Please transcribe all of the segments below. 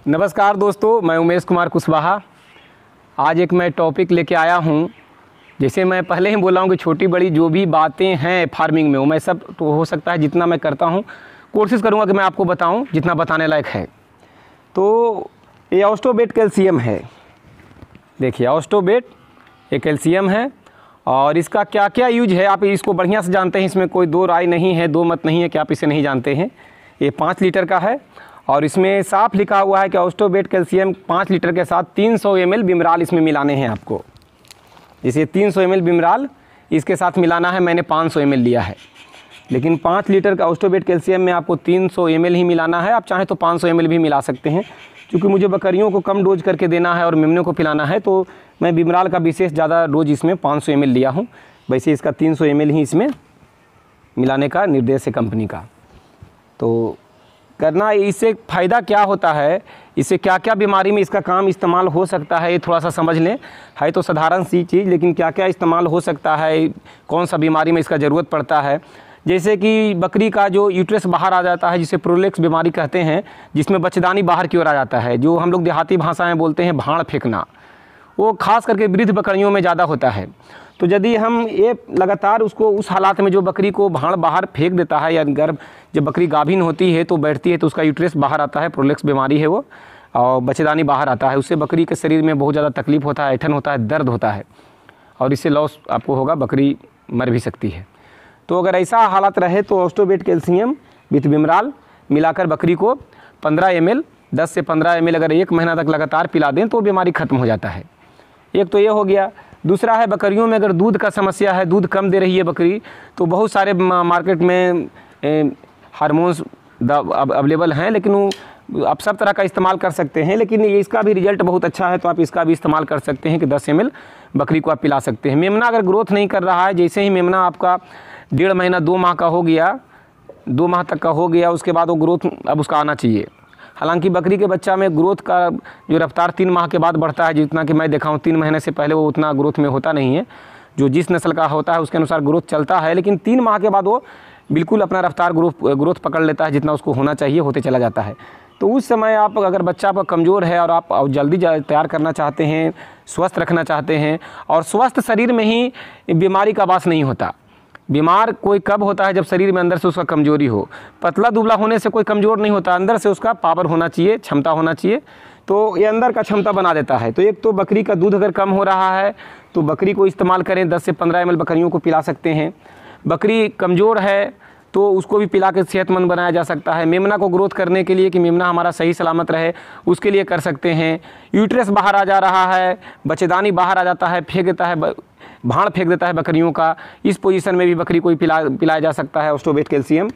नमस्कार दोस्तों, मैं उमेश कुमार कुशवाहा। आज एक मैं टॉपिक लेके आया हूँ। जैसे मैं पहले ही बोला हूँ कि छोटी बड़ी जो भी बातें हैं फार्मिंग में, वो मैं सब तो हो सकता है जितना मैं करता हूँ कोशिश करूँगा कि मैं आपको बताऊँ जितना बताने लायक है। तो ये ऑस्टोबेट कैल्शियम है। देखिए ऑस्टोबेट ये कैल्शियम है और इसका क्या क्या यूज है आप इसको बढ़िया से जानते हैं। इसमें कोई दो राय नहीं है, दो मत नहीं है कि आप इसे नहीं जानते हैं। ये 5 लीटर का है और इसमें साफ लिखा हुआ है कि ऑस्टोबेट कैल्शियम 5 लीटर के साथ 300 ml बिमराल इसमें मिलाने हैं आपको। जैसे 300 ml बिमराल इसके साथ मिलाना है, मैंने 500 ml लिया है, लेकिन 5 लीटर का ऑस्टोबेट कैल्शियम में आपको 300 ml ही मिलाना है। आप चाहें तो 500 ml भी मिला सकते हैं। क्योंकि मुझे बकरियों को कम डोज करके देना है और मेमनों को पिलाना है, तो मैं बिमराल का विशेष ज़्यादा डोज इसमें 500 ml लिया हूँ। वैसे इसका 300 ml ही इसमें मिलाने का निर्देश है कंपनी का। तो करना, इससे फ़ायदा क्या होता है, इससे क्या क्या बीमारी में इसका काम इस्तेमाल हो सकता है, ये थोड़ा सा समझ लें। है तो साधारण सी चीज़, लेकिन क्या क्या इस्तेमाल हो सकता है, कौन सा बीमारी में इसका ज़रूरत पड़ता है। जैसे कि बकरी का जो यूट्रस बाहर आ जाता है, जिसे प्रोलेक्स बीमारी कहते हैं, जिसमें बच्चेदानी बाहर की ओर आ जाता है, जो हम लोग देहाती भाषा में बोलते हैं भाड़ फेंकना, वो खास करके वृद्ध बकरियों में ज़्यादा होता है। तो यदि हम ये लगातार उसको उस हालात में जो बकरी को भाड़ बाहर फेंक देता है, या गर्भ जब बकरी गाभिन होती है तो बैठती है तो उसका यूट्रस बाहर आता है, प्रोलेक्स बीमारी है वो, और बच्चेदानी बाहर आता है, उससे बकरी के शरीर में बहुत ज़्यादा तकलीफ होता है, ऐठन होता है, दर्द होता है और इससे लॉस आपको होगा, बकरी मर भी सकती है। तो अगर ऐसा हालात रहे तो ऑस्टोबेट कैल्शियम विथ बिमराल मिलाकर बकरी को 15 ml 10 से 15 ml अगर 1 महीना तक लगातार पिला दें तो बीमारी ख़त्म हो जाता है। एक तो ये हो गया। दूसरा है बकरियों में अगर दूध का समस्या है, दूध कम दे रही है बकरी, तो बहुत सारे मार्केट में हार्मोन्स अवेलेबल हैं, लेकिन आप सब तरह का इस्तेमाल कर सकते हैं, लेकिन इसका भी रिजल्ट बहुत अच्छा है, तो आप इसका भी इस्तेमाल कर सकते हैं कि 10 ml बकरी को आप पिला सकते हैं। मेमना अगर ग्रोथ नहीं कर रहा है, जैसे ही मेमना आपका 1.5 महीना 2 माह का हो गया, 2 माह तक का हो गया, उसके बाद वो ग्रोथ अब उसका आना चाहिए। हालांकि बकरी के बच्चा में ग्रोथ का जो रफ्तार 3 माह के बाद बढ़ता है, जितना कि मैं देखा हूँ 3 महीने से पहले वो उतना ग्रोथ में होता नहीं है। जो जिस नस्ल का होता है उसके अनुसार ग्रोथ चलता है, लेकिन 3 माह के बाद वो बिल्कुल अपना रफ्तार ग्रोथ पकड़ लेता है, जितना उसको होना चाहिए होते चला जाता है। तो उस समय आप अगर बच्चा आपका कमज़ोर है और आप जल्दी तैयार करना चाहते हैं, स्वस्थ रखना चाहते हैं, और स्वस्थ शरीर में ही बीमारी का वास नहीं होता। बीमार कोई कब होता है, जब शरीर में अंदर से उसका कमजोरी हो। पतला दुबला होने से कोई कमज़ोर नहीं होता, अंदर से उसका पावर होना चाहिए, क्षमता होना चाहिए, तो ये अंदर का क्षमता बना देता है। तो एक तो बकरी का दूध अगर कम हो रहा है तो बकरी को इस्तेमाल करें, 10 से 15 ml बकरियों को पिला सकते हैं। बकरी कमज़ोर है तो उसको भी पिला के सेहतमंद बनाया जा सकता है। मेमना को ग्रोथ करने के लिए कि मेमना हमारा सही सलामत रहे, उसके लिए कर सकते हैं। यूट्रस बाहर आ जा रहा है, बच्चेदानी बाहर आ जाता है, फेंक देता है, भाड़ फेंक देता है बकरियों का, इस पोजीशन में भी बकरी को पिलाया जा सकता है ऑस्टोबेट कैल्शियम।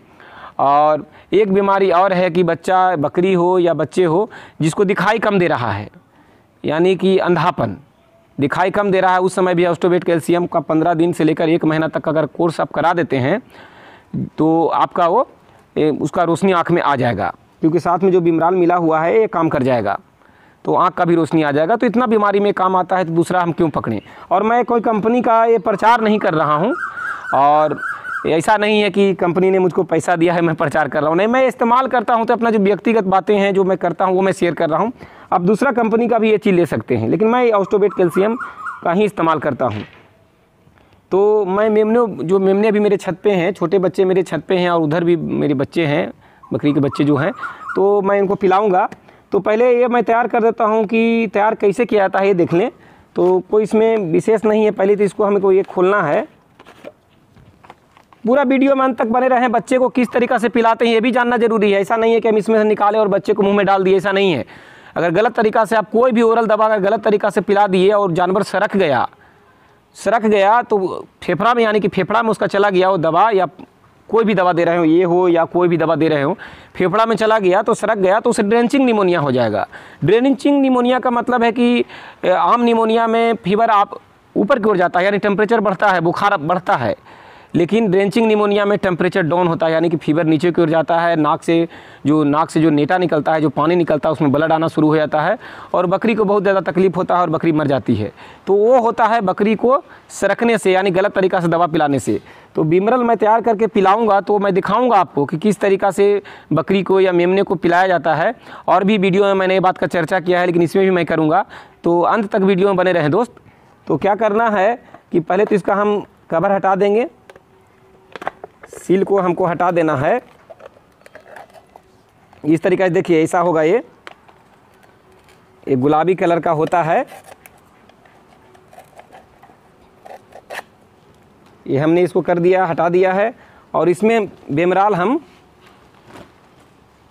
और एक बीमारी और है कि बच्चा बकरी हो या बच्चे हो जिसको दिखाई कम दे रहा है, यानी कि अंधापन, दिखाई कम दे रहा है, उस समय भी ऑस्टोबेट कैल्शियम का 15 दिन से लेकर 1 महीना तक अगर कोर्स आप करा देते हैं तो आपका वो उसका रोशनी आँख में आ जाएगा, क्योंकि साथ में जो बिमराल मिला हुआ है ये काम कर जाएगा, तो आँख का भी रोशनी आ जाएगा। तो इतना बीमारी में काम आता है, तो दूसरा हम क्यों पकड़ें। और मैं कोई कंपनी का ये प्रचार नहीं कर रहा हूँ, और ऐसा नहीं है कि कंपनी ने मुझको पैसा दिया है मैं प्रचार कर रहा हूँ, नहीं, मैं इस्तेमाल करता हूँ तो अपना जो व्यक्तिगत बातें हैं जो मैं करता हूँ वो मैं शेयर कर रहा हूँ। आप दूसरा कंपनी का भी ये चीज़ ले सकते हैं, लेकिन मैं ऑस्टोबेट कैल्शियम का ही इस्तेमाल करता हूँ। तो मैं मेमने अभी मेरे छत पे हैं, छोटे बच्चे मेरे छत पे हैं, और उधर भी मेरे बच्चे हैं, बकरी के बच्चे जो हैं, तो मैं इनको पिलाऊंगा। तो पहले ये मैं तैयार कर देता हूँ कि तैयार कैसे किया जाता है ये देख लें। तो कोई इसमें विशेष नहीं है, पहले तो इसको हमको ये खोलना है। पूरा वीडियो में अंत तक बने रहें। बच्चे को किस तरीक़ा से पिलाते हैं ये भी जानना जरूरी है। ऐसा नहीं है कि हम इसमें से निकालें और बच्चे को मुँह में डाल दिए, ऐसा नहीं है। अगर गलत तरीक़ा से आप कोई भी ओरल दवा अगर गलत तरीक़ा से पिला दिए और जानवर सरक गया तो फेफड़ा में, यानी कि फेफड़ा में उसका चला गया वो दवा, या कोई भी दवा दे रहे हो, ये हो या कोई भी दवा दे रहे हो, फेफड़ा में चला गया तो सरक गया तो उसे ड्रेंचिंग निमोनिया हो जाएगा। ड्रेंचिंग निमोनिया का मतलब है कि आम निमोनिया में फीवर आप ऊपर की ओर जाता है, यानी टेम्परेचर बढ़ता है, बुखार बढ़ता है, लेकिन ड्रेंचिंग निमोनिया में टेम्परेचर डाउन होता है, यानी कि फीवर नीचे की ओर जाता है, नाक से जो नेटा निकलता है, जो पानी निकलता है, उसमें ब्लड आना शुरू हो जाता है और बकरी को बहुत ज़्यादा तकलीफ होता है और बकरी मर जाती है। तो वो होता है बकरी को सरकने से, यानी गलत तरीक़ा से दवा पिलाने से। तो बिमरल मैं तैयार करके पिलाऊंगा तो मैं दिखाऊंगा आपको कि किस तरीक़ा से बकरी को या मेमने को पिलाया जाता है। और भी वीडियो में मैंने ये बात का चर्चा किया है, लेकिन इसमें भी मैं करूँगा, तो अंत तक वीडियो में बने रहें दोस्त। तो क्या करना है कि पहले तो इसका हम कवर हटा देंगे, सील को हमको हटा देना है इस तरीक़े से। देखिए ऐसा होगा, ये गुलाबी कलर का होता है। ये हमने इसको कर दिया, हटा दिया है। और इसमें बेमराल, हम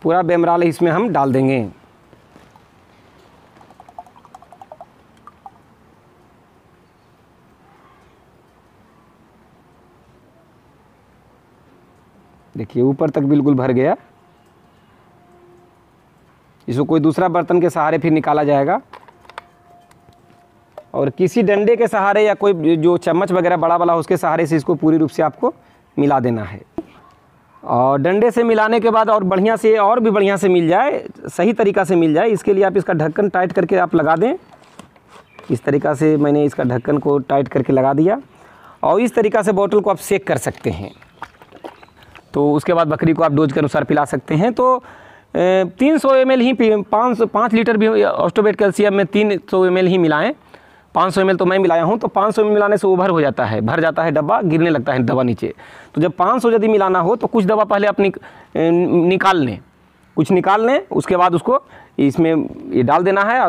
पूरा बेमराल इसमें हम डाल देंगे। देखिए ऊपर तक बिल्कुल भर गया। इसको कोई दूसरा बर्तन के सहारे फिर निकाला जाएगा और किसी डंडे के सहारे या कोई जो चम्मच वगैरह बड़ा वाला उसके सहारे से इसको पूरी रूप से आपको मिला देना है। और डंडे से मिलाने के बाद और बढ़िया से, और भी बढ़िया से मिल जाए, सही तरीक़ा से मिल जाए, इसके लिए आप इसका ढक्कन टाइट करके आप लगा दें। इस तरीक़ा से मैंने इसका ढक्कन को टाइट करके लगा दिया और इस तरीक़ा से बोतल को आप सेक कर सकते हैं। तो उसके बाद बकरी को आप डोज के अनुसार पिला सकते हैं। तो 300 ml ही 5 लीटर भी ऑस्टोबेट कैल्शियम में 300 ml ही मिलाएं। 500 ml तो मैं मिलाया हूं, तो 500 ml मिलाने से ओवर हो जाता है, भर जाता है डब्बा, गिरने लगता है दवा नीचे। तो जब 500 यदि मिलाना हो तो कुछ दवा पहले अपनी निकाल लें, कुछ निकाल लें, उसके बाद उसको इसमें ये डाल देना है।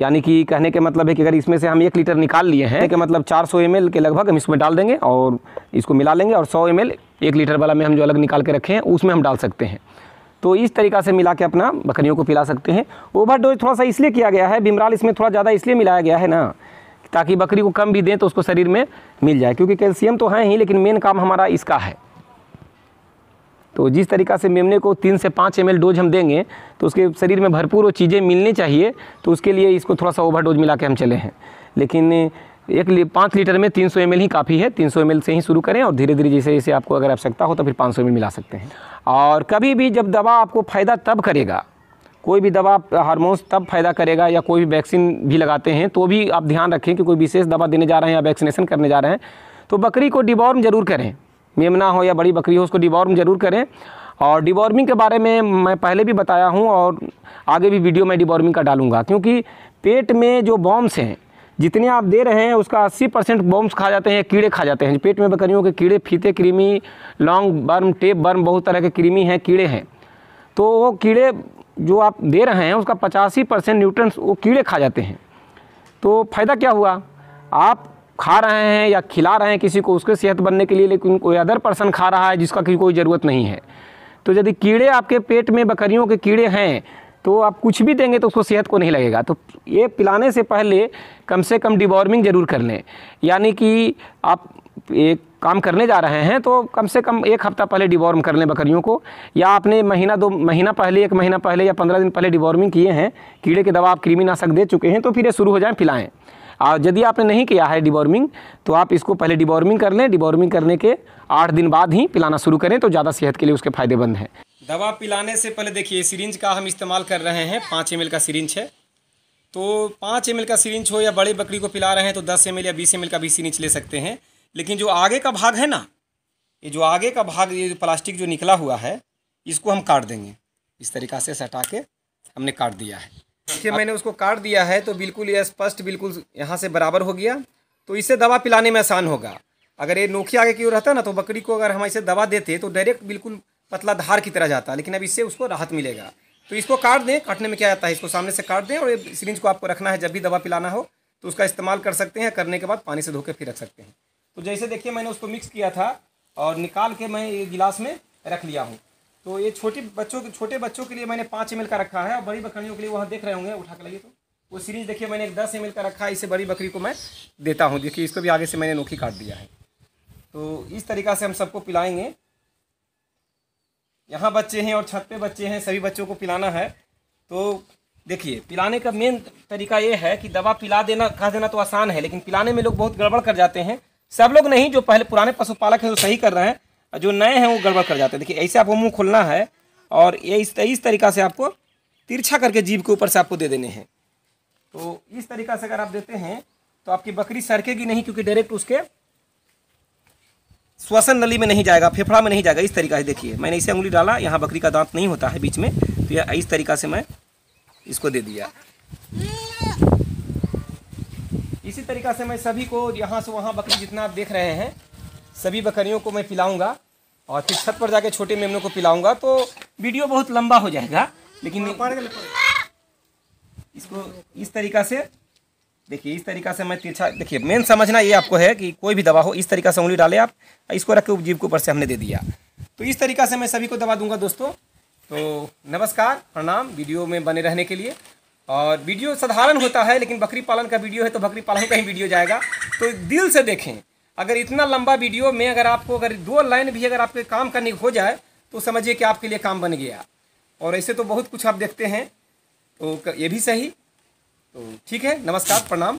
यानी कि कहने के मतलब है कि अगर इसमें से हम 1 लीटर निकाल लिए हैं कि मतलब 400 ml के लगभग हम इसमें डाल देंगे और इसको मिला लेंगे। और 100 ml 1 लीटर वाला में हम जो अलग निकाल के रखे हैं उसमें हम डाल सकते हैं। तो इस तरीक़ा से मिला के अपना बकरियों को पिला सकते हैं। ओवरडोज थोड़ा सा इसलिए किया गया है, बिमराल इसमें थोड़ा ज़्यादा इसलिए मिलाया गया है ना, ताकि बकरी को कम भी दें तो उसको शरीर में मिल जाए, क्योंकि कैल्शियम तो है ही, लेकिन मेन काम हमारा इसका है। तो जिस तरीक़ा से मेमने को 3 से 5 ml डोज हम देंगे तो उसके शरीर में भरपूर वो चीज़ें मिलनी चाहिए, तो उसके लिए इसको थोड़ा सा ओवरडोज मिला के हम चले हैं। लेकिन 5 लीटर में 300 ml ही काफ़ी है। 300 ml से ही शुरू करें और धीरे धीरे जैसे जैसे आपको अगर आवश्यकता हो तो फिर 500 ml मिला सकते हैं। और कभी भी जब दवा आपको फ़ायदा तब करेगा, कोई भी दवा हार्मोन्स तब फ़ायदा करेगा, या कोई भी वैक्सीन भी लगाते हैं तो भी आप ध्यान रखें कि कोई विशेष दवा देने जा रहे हैं या वैक्सीनेशन करने जा रहे हैं तो बकरी को डिवॉर्म जरूर करें। मेमना हो या बड़ी बकरी हो, उसको डिवॉर्म जरूर करें। और डिवॉर्मिंग के बारे में मैं पहले भी बताया हूँ और आगे भी वीडियो में डिवॉर्मिंग का डालूंगा, क्योंकि पेट में जो बॉम्ब्स हैं जितने आप दे रहे हैं उसका 80% बॉम्ब्स खा जाते हैं, कीड़े खा जाते हैं। पेट में बकरियों के कीड़े, फीते कृमि, लॉन्ग बर्म, टेप बर्म, बहुत तरह के कृमि हैं, कीड़े हैं। तो वो कीड़े जो आप दे रहे हैं उसका 85% न्यूट्रिएंट्स वो कीड़े खा जाते हैं। तो फ़ायदा क्या हुआ, आप खा रहे हैं या खिला रहे हैं किसी को उसके सेहत बनने के लिए, लेकिन कोई अदर पर्सन खा रहा है जिसका कोई ज़रूरत नहीं है। तो यदि कीड़े आपके पेट में बकरियों के कीड़े हैं तो आप कुछ भी देंगे तो उसको सेहत को नहीं लगेगा। तो ये पिलाने से पहले कम से कम डिवॉर्मिंग ज़रूर कर लें। यानी कि आप एक काम करने जा रहे हैं तो कम से कम 1 हफ्ता पहले डिवॉर्म कर लें बकरियों को, या आपने महीना 2 महीना पहले, 1 महीना पहले या 15 दिन पहले डिवॉर्मिंग किए हैं, कीड़े की दवा आप कृमिनाशक दे चुके हैं, तो फिर ये शुरू हो जाए पिलाएं। और यदि आपने नहीं किया है डिवॉर्मिंग तो आप इसको पहले डिवॉर्मिंग कर लें। डिवॉर्मिंग करने के 8 दिन बाद ही पिलाना शुरू करें तो ज़्यादा सेहत के लिए उसके फ़ायदेमंद हैं। दवा पिलाने से पहले देखिए सिरिंज का हम इस्तेमाल कर रहे हैं। 5 ml का सिरिंज है, तो 5 ml का सिरिंज हो या बड़ी बकरी को पिला रहे हैं तो 10 ml या 20 ml का भी सिरिंज ले सकते हैं। लेकिन जो आगे का भाग है ना, ये जो आगे का भाग, ये जो प्लास्टिक जो निकला हुआ है, इसको हम काट देंगे। इस तरीक़ा से हटा के हमने काट दिया है। देखिए मैंने उसको काट दिया है तो बिल्कुल ये स्पष्ट, बिल्कुल यहाँ से बराबर हो गया। तो इससे दवा पिलाने में आसान होगा। अगर ये नोखी आगे की ओर रहता ना तो बकरी को अगर हम ऐसे दवा देते तो डायरेक्ट बिल्कुल पतला धार की तरह जाता, लेकिन अब इससे उसको राहत मिलेगा। तो इसको काट दें, काटने में क्या आता है, इसको सामने से काट दें और ये सिरिंज को आपको रखना है। जब भी दवा पिलाना हो तो उसका इस्तेमाल कर सकते हैं, करने के बाद पानी से धो के फिर रख सकते हैं। तो जैसे देखिए मैंने उसको मिक्स किया था और निकाल के मैं ये गिलास में रख लिया हूँ। तो ये छोटे बच्चों के लिए मैंने 5 ml का रखा है और बड़ी बकरियों के लिए वहाँ देख रहे होंगे, उठा के लाइए। तो वो सिरिंज देखिए मैंने एक 10 ml का रखा है, इसे बड़ी बकरी को मैं देता हूँ। देखिए इसको भी आगे से मैंने नोखी काट दिया है। तो इस तरीक़ा से हम सबको पिलाएंगे। यहाँ बच्चे हैं और छत पे बच्चे हैं, सभी बच्चों को पिलाना है। तो देखिए पिलाने का मेन तरीका ये है कि दवा पिला देना, कह देना तो आसान है, लेकिन पिलाने में लोग बहुत गड़बड़ कर जाते हैं। सब लोग नहीं, जो पहले पुराने पशुपालक हैं वो सही कर रहे हैं, और जो नए हैं वो गड़बड़ कर जाते हैं। देखिए ऐसे आपको मुंह खोलना है और ये इस तरीक़ा से आपको तिरछा करके जीभ के ऊपर से आपको दे देने हैं। तो इस तरीक़ा से अगर आप देते हैं तो आपकी बकरी सरकेगी नहीं, क्योंकि डायरेक्ट उसके श्वसन नली में नहीं जाएगा, फेफड़ा में नहीं जाएगा। इस तरीक़ा से देखिए मैंने इसे उंगली डाला, यहाँ बकरी का दांत नहीं होता है बीच में, तो यह इस तरीक़ा से मैं इसको दे दिया। इसी तरीक़ा से मैं सभी को यहाँ से वहाँ बकरी जितना आप देख रहे हैं सभी बकरियों को मैं पिलाऊंगा और फिर छत पर जाके छोटे मेमनों को पिलाऊंगा। तो वीडियो बहुत लंबा हो जाएगा, लेकिन इसको इस तरीक़ा से देखिए, इस तरीक़ा से मैं तिरछा, देखिए मेन समझना ये आपको है कि कोई भी दवा हो इस तरीक़ा से उंगली डाले आप, इसको रख के जीभ के ऊपर से हमने दे दिया। तो इस तरीक़ा से मैं सभी को दवा दूंगा दोस्तों। तो नमस्कार, प्रणाम वीडियो में बने रहने के लिए। और वीडियो साधारण होता है, लेकिन बकरी पालन का वीडियो है तो बकरी पालन का ही वीडियो जाएगा, तो दिल से देखें। अगर इतना लंबा वीडियो में अगर आपको अगर 2 लाइन भी अगर आपके काम करने हो जाए तो समझिए कि आपके लिए काम बन गया। और ऐसे तो बहुत कुछ आप देखते हैं, तो ये भी सही। तो ठीक है, नमस्कार, प्रणाम।